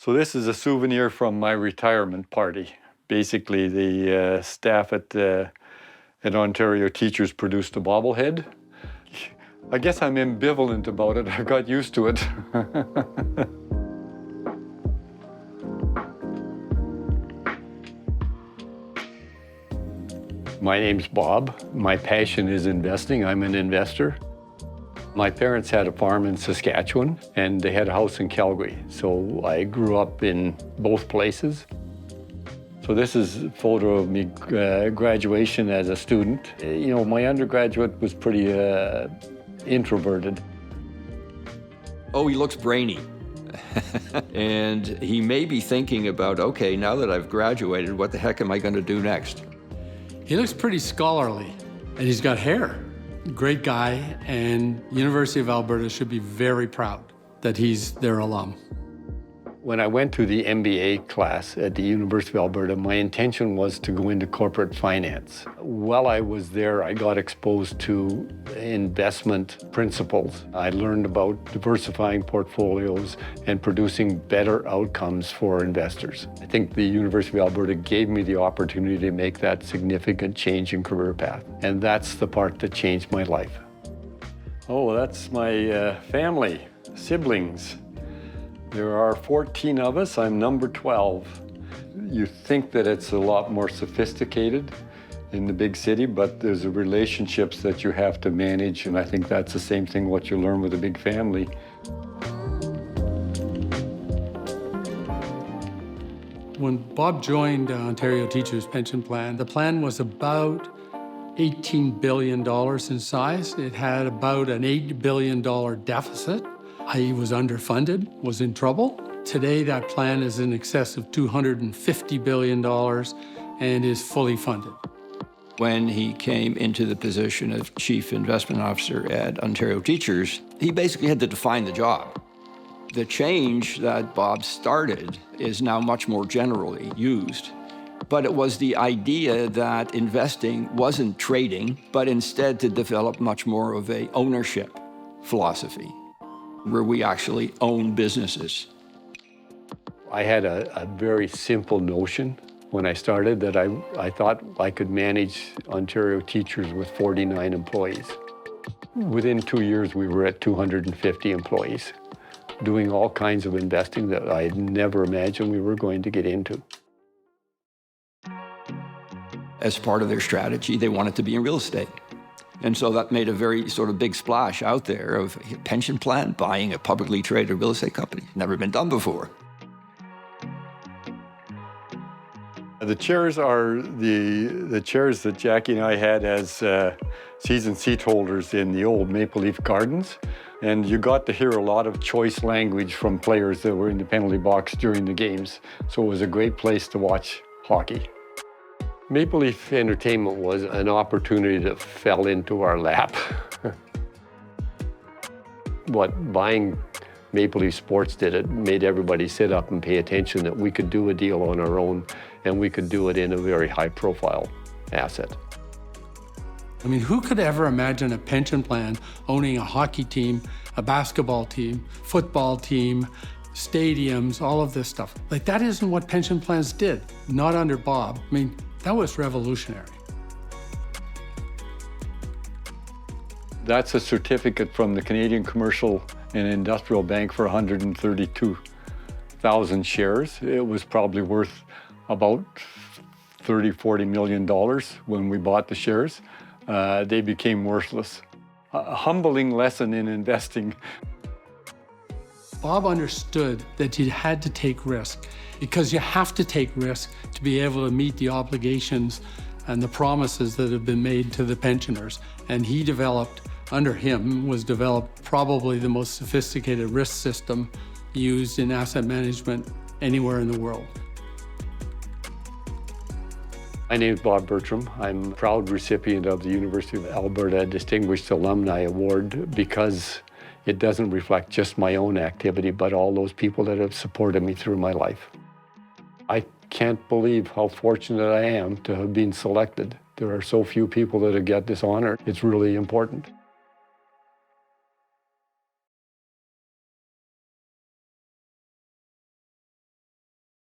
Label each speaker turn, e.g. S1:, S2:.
S1: So this is a souvenir from my retirement party. Basically, the staff at Ontario Teachers produced a bobblehead. I guess I'm ambivalent about it. I got used to it. My name's Bob. My passion is investing. I'm an investor. My parents had a farm in Saskatchewan, and they had a house in Calgary. So I grew up in both places. So this is a photo of me graduation as a student. You know, my undergraduate was pretty introverted.
S2: Oh, he looks brainy. And he may be thinking about, okay, now that I've graduated, what the heck am I going to do next?
S3: He looks pretty scholarly, and he's got hair. Great guy, and University of Alberta should be very proud that he's their alum.
S1: When I went to the MBA class at the University of Alberta, my intention was to go into corporate finance. While I was there, I got exposed to investment principles. I learned about diversifying portfolios and producing better outcomes for investors. I think the University of Alberta gave me the opportunity to make that significant change in career path. And that's the part that changed my life. Oh, that's my family, siblings. There are 14 of us. I'm number 12. You think that it's a lot more sophisticated in the big city, but there's the relationships that you have to manage, and I think that's the same thing what you learn with a big family.
S3: When Bob joined Ontario Teachers Pension Plan, the plan was about $18 billion in size. It had about an $8 billion deficit. He was underfunded, was in trouble. Today, that plan is in excess of $250 billion and is fully funded.
S2: When he came into the position of Chief Investment Officer at Ontario Teachers, he basically had to define the job. The change that Bob started is now much more generally used. But it was the idea that investing wasn't trading, but instead to develop much more of a ownership philosophy, where we actually own businesses.
S1: I had a very simple notion when I started that I thought I could manage Ontario Teachers with 49 employees. Within 2 years, we were at 250 employees, doing all kinds of investing that I had never imagined we were going to get into.
S2: As part of their strategy, they wanted to be in real estate. And so that made a very sort of big splash out there of a pension plan buying a publicly traded real estate company. Never been done before.
S1: The chairs are the chairs that Jackie and I had as season seat holders in the old Maple Leaf Gardens. And you got to hear a lot of choice language from players that were in the penalty box during the games. So it was a great place to watch hockey. Maple Leaf Entertainment was an opportunity that fell into our lap. What buying Maple Leaf Sports did, it made everybody sit up and pay attention that we could do a deal on our own, and we could do it in a very high-profile asset.
S3: I mean, who could ever imagine a pension plan owning a hockey team, a basketball team, football team, stadiums, all of this stuff? Like, that isn't what pension plans did, not under Bob. I mean, that was revolutionary.
S1: That's a certificate from the Canadian Commercial and Industrial Bank for 132,000 shares. It was probably worth about $30–40 million when we bought the shares. They became worthless. A humbling lesson in investing.
S3: Bob understood that you had to take risk, because you have to take risk to be able to meet the obligations and the promises that have been made to the pensioners. And he developed, under him, was developed probably the most sophisticated risk system used in asset management anywhere in the world.
S1: My name is Bob Bertram. I'm a proud recipient of the University of Alberta Distinguished Alumni Award because it doesn't reflect just my own activity, but all those people that have supported me through my life. I can't believe how fortunate I am to have been selected. There are so few people that have got this honor. It's really important.